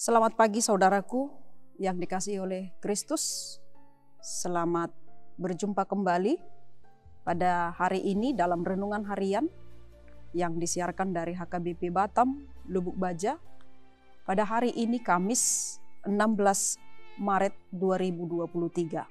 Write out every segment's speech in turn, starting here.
Selamat pagi saudaraku yang dikasihi oleh Kristus. Selamat berjumpa kembali pada hari ini dalam renungan harian yang disiarkan dari HKBP Batam, Lubuk Baja. Pada hari ini Kamis 16 Maret 2023.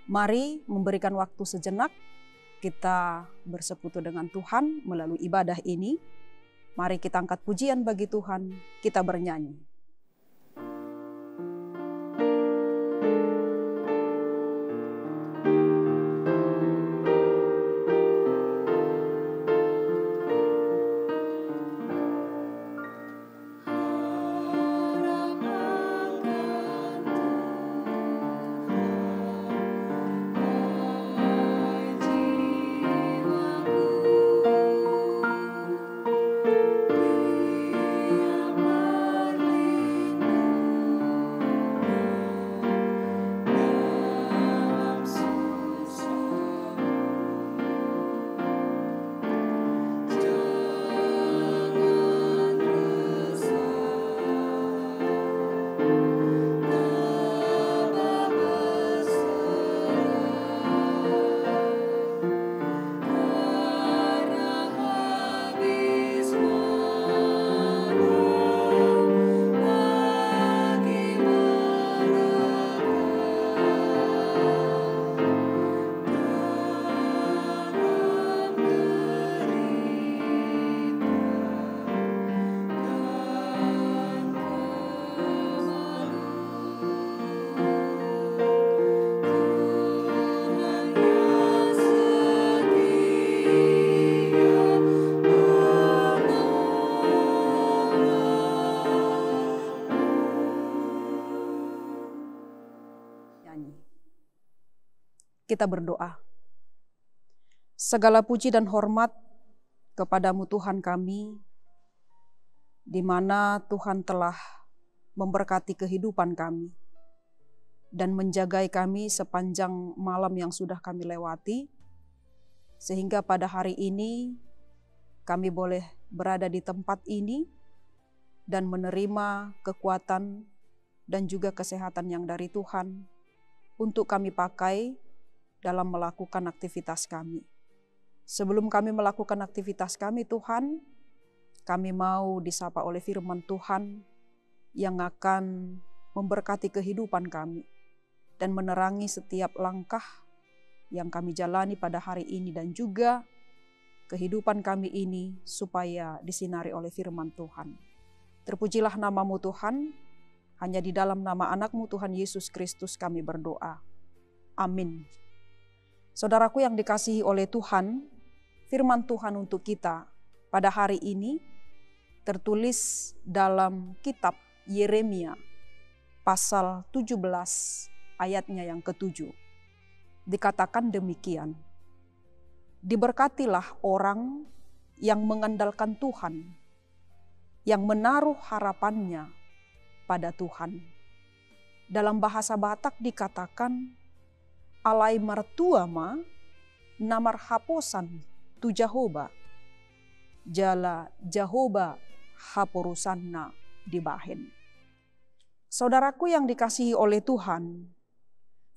Mari memberikan waktu sejenak kita bersekutu dengan Tuhan melalui ibadah ini. Mari kita angkat pujian bagi Tuhan, kita bernyanyi. Kita berdoa. Segala puji dan hormat kepadamu Tuhan kami, di mana Tuhan telah memberkati kehidupan kami dan menjagai kami sepanjang malam yang sudah kami lewati, sehingga pada hari ini kami boleh berada di tempat ini dan menerima kekuatan dan juga kesehatan yang dari Tuhan untuk kami pakai dalam melakukan aktivitas kami. Sebelum kami melakukan aktivitas kami, Tuhan, kami mau disapa oleh firman Tuhan yang akan memberkati kehidupan kami dan menerangi setiap langkah yang kami jalani pada hari ini dan juga kehidupan kami ini supaya disinari oleh firman Tuhan. Terpujilah namamu Tuhan, hanya di dalam nama anakmu Tuhan Yesus Kristus kami berdoa. Amin. Saudaraku yang dikasihi oleh Tuhan, firman Tuhan untuk kita pada hari ini tertulis dalam kitab Yeremia pasal 17 ayatnya yang ke-7. Dikatakan demikian, diberkatilah orang yang mengandalkan Tuhan, yang menaruh harapannya pada Tuhan. Dalam bahasa Batak dikatakan, alai martuama namar haposan tu Jahoba, jala Jahoba haporusanna dibahen. Saudaraku yang dikasihi oleh Tuhan,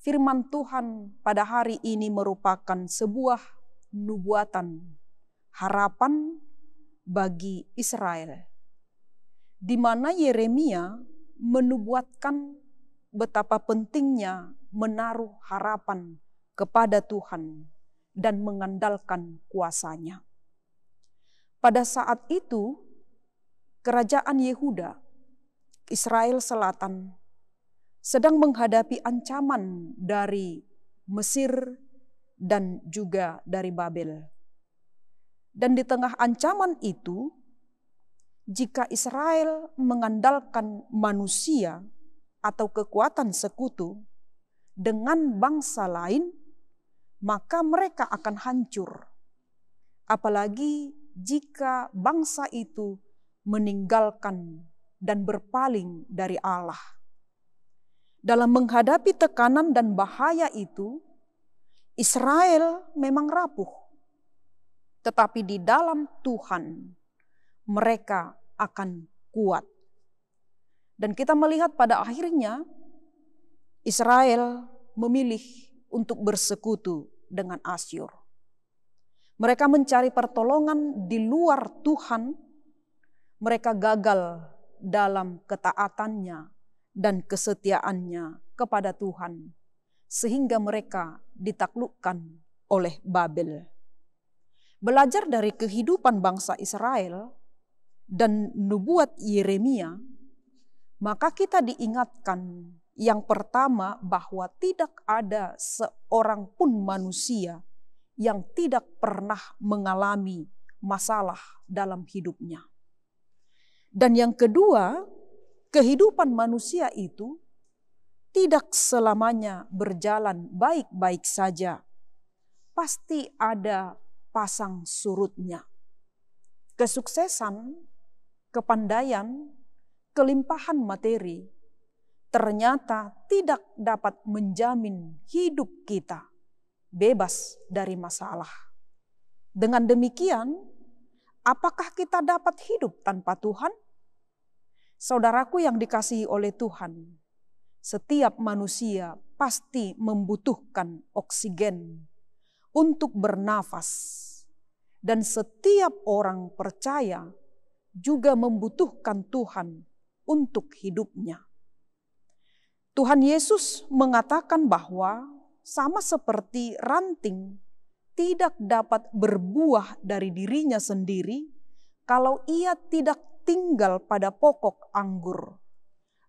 firman Tuhan pada hari ini merupakan sebuah nubuatan harapan bagi Israel, di mana Yeremia menubuatkan betapa pentingnya menaruh harapan kepada Tuhan dan mengandalkan kuasa-Nya. Pada saat itu, kerajaan Yehuda, Israel Selatan, sedang menghadapi ancaman dari Mesir dan juga dari Babel. Dan di tengah ancaman itu, jika Israel mengandalkan manusia atau kekuatan sekutu dengan bangsa lain, maka mereka akan hancur. Apalagi jika bangsa itu meninggalkan dan berpaling dari Allah. Dalam menghadapi tekanan dan bahaya itu, Israel memang rapuh. Tetapi di dalam Tuhan mereka akan kuat. Dan kita melihat pada akhirnya Israel memilih untuk bersekutu dengan Asyur. Mereka mencari pertolongan di luar Tuhan. Mereka gagal dalam ketaatannya dan kesetiaannya kepada Tuhan, sehingga mereka ditaklukkan oleh Babel. Belajar dari kehidupan bangsa Israel dan nubuat Yeremia, maka kita diingatkan yang pertama bahwa tidak ada seorang pun manusia yang tidak pernah mengalami masalah dalam hidupnya. Dan yang kedua, kehidupan manusia itu tidak selamanya berjalan baik-baik saja. Pasti ada pasang surutnya. Kesuksesan, kepandaian, kelimpahan materi ternyata tidak dapat menjamin hidup kita bebas dari masalah. Dengan demikian, apakah kita dapat hidup tanpa Tuhan? Saudaraku yang dikasihi oleh Tuhan, setiap manusia pasti membutuhkan oksigen untuk bernafas. Dan setiap orang percaya juga membutuhkan Tuhan untuk hidupnya. Tuhan Yesus mengatakan bahwa sama seperti ranting tidak dapat berbuah dari dirinya sendiri kalau ia tidak tinggal pada pokok anggur.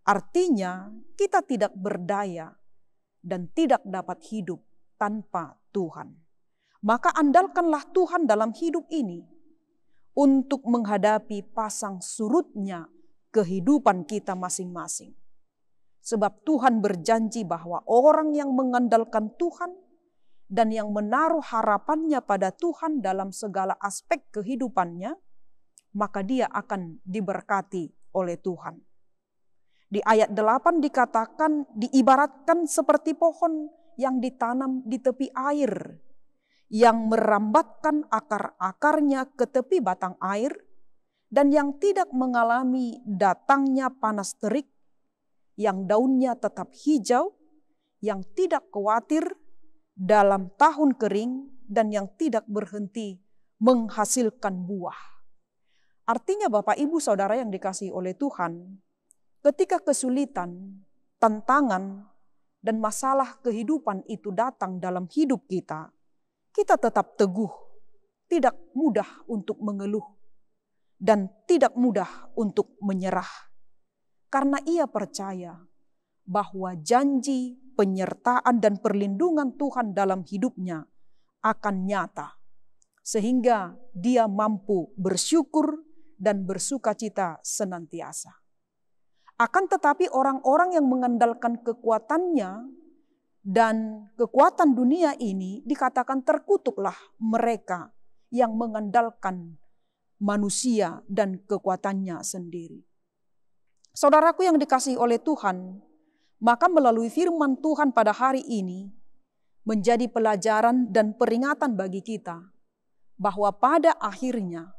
Artinya kita tidak berdaya dan tidak dapat hidup tanpa Tuhan. Maka andalkanlah Tuhan dalam hidup ini untuk menghadapi pasang surutnya kehidupan kita masing-masing. Sebab Tuhan berjanji bahwa orang yang mengandalkan Tuhan dan yang menaruh harapannya pada Tuhan dalam segala aspek kehidupannya, maka dia akan diberkati oleh Tuhan. Di ayat 8 dikatakan diibaratkan seperti pohon yang ditanam di tepi air, yang merambatkan akar-akarnya ke tepi batang air, dan yang tidak mengalami datangnya panas terik, yang daunnya tetap hijau, yang tidak khawatir dalam tahun kering, dan yang tidak berhenti menghasilkan buah. Artinya Bapak Ibu Saudara yang dikasihi oleh Tuhan, ketika kesulitan, tantangan, dan masalah kehidupan itu datang dalam hidup kita, kita tetap teguh, tidak mudah untuk mengeluh, dan tidak mudah untuk menyerah. Karena ia percaya bahwa janji, penyertaan, dan perlindungan Tuhan dalam hidupnya akan nyata. Sehingga dia mampu bersyukur dan bersukacita senantiasa. Akan tetapi orang-orang yang mengandalkan kekuatannya dan kekuatan dunia ini dikatakan terkutuklah mereka yang mengandalkan manusia dan kekuatannya sendiri. Saudaraku yang dikasihi oleh Tuhan, maka melalui firman Tuhan pada hari ini menjadi pelajaran dan peringatan bagi kita bahwa pada akhirnya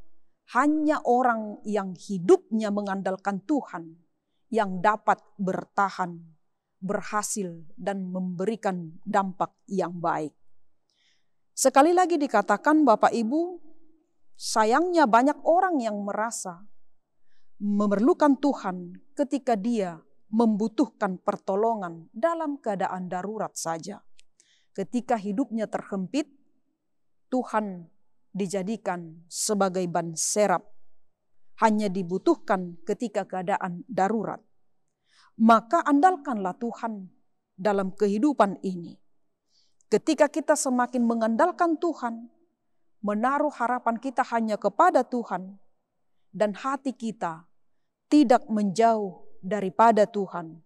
hanya orang yang hidupnya mengandalkan Tuhan yang dapat bertahan, berhasil, dan memberikan dampak yang baik. Sekali lagi dikatakan Bapak Ibu, sayangnya banyak orang yang merasa memerlukan Tuhan ketika dia membutuhkan pertolongan dalam keadaan darurat saja. Ketika hidupnya terhimpit, Tuhan dijadikan sebagai ban serap. Hanya dibutuhkan ketika keadaan darurat. Maka andalkanlah Tuhan dalam kehidupan ini. Ketika kita semakin mengandalkan Tuhan, menaruh harapan kita hanya kepada Tuhan, dan hati kita tidak menjauh daripada Tuhan,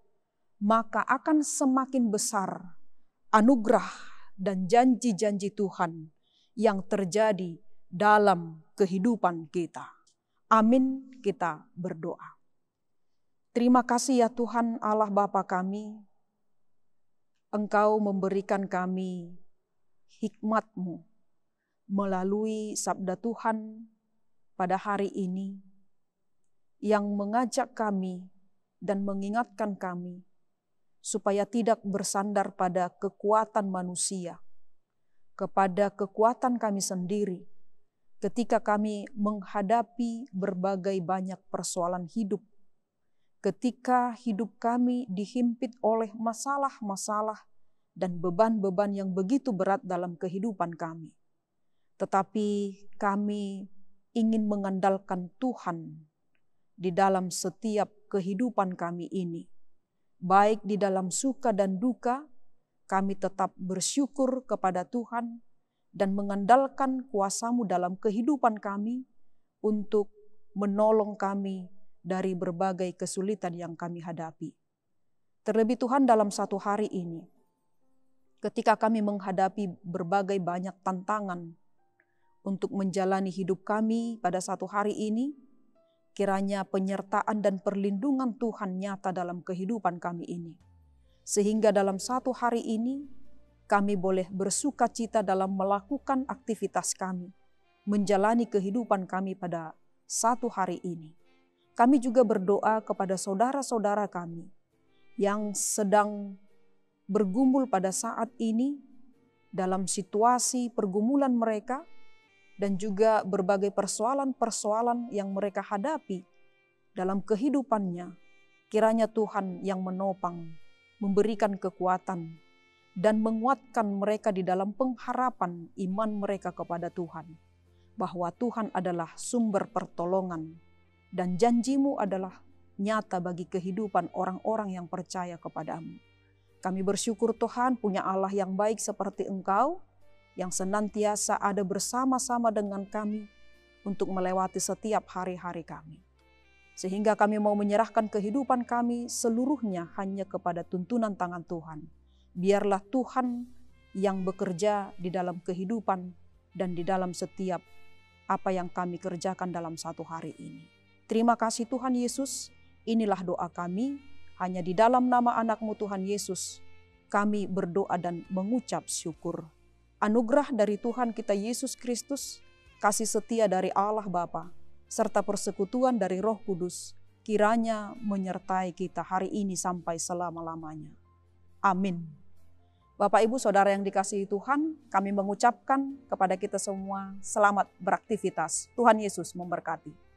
maka akan semakin besar anugerah dan janji-janji Tuhan yang terjadi dalam kehidupan kita. Amin, kita berdoa. Terima kasih ya Tuhan Allah Bapa kami, Engkau memberikan kami hikmat-Mu melalui sabda Tuhan pada hari ini, yang mengajak kami dan mengingatkan kami supaya tidak bersandar pada kekuatan manusia, kepada kekuatan kami sendiri ketika kami menghadapi berbagai banyak persoalan hidup, ketika hidup kami dihimpit oleh masalah-masalah dan beban-beban yang begitu berat dalam kehidupan kami. Tetapi kami ingin mengandalkan Tuhan di dalam setiap kehidupan kami ini. Baik di dalam suka dan duka, kami tetap bersyukur kepada Tuhan dan mengandalkan kuasa-Mu dalam kehidupan kami untuk menolong kami dari berbagai kesulitan yang kami hadapi. Terlebih Tuhan dalam satu hari ini, ketika kami menghadapi berbagai banyak tantangan untuk menjalani hidup kami pada satu hari ini, kiranya penyertaan dan perlindungan Tuhan nyata dalam kehidupan kami ini. Sehingga dalam satu hari ini, kami boleh bersuka cita dalam melakukan aktivitas kami, menjalani kehidupan kami pada satu hari ini. Kami juga berdoa kepada saudara-saudara kami yang sedang bergumul pada saat ini dalam situasi pergumulan mereka dan juga berbagai persoalan-persoalan yang mereka hadapi dalam kehidupannya. Kiranya Tuhan yang menopang, memberikan kekuatan dan menguatkan mereka di dalam pengharapan iman mereka kepada Tuhan, bahwa Tuhan adalah sumber pertolongan dan janji-Mu adalah nyata bagi kehidupan orang-orang yang percaya kepadamu. Kami bersyukur Tuhan punya Allah yang baik seperti Engkau, yang senantiasa ada bersama-sama dengan kami untuk melewati setiap hari-hari kami. Sehingga kami mau menyerahkan kehidupan kami seluruhnya hanya kepada tuntunan tangan Tuhan. Biarlah Tuhan yang bekerja di dalam kehidupan dan di dalam setiap apa yang kami kerjakan dalam satu hari ini. Terima kasih Tuhan Yesus, inilah doa kami, hanya di dalam nama anak-Mu Tuhan Yesus, kami berdoa dan mengucap syukur. Anugerah dari Tuhan kita Yesus Kristus, kasih setia dari Allah Bapa, serta persekutuan dari Roh Kudus, kiranya menyertai kita hari ini sampai selama-lamanya. Amin. Bapak Ibu Saudara yang dikasihi Tuhan, kami mengucapkan kepada kita semua selamat beraktivitas. Tuhan Yesus memberkati.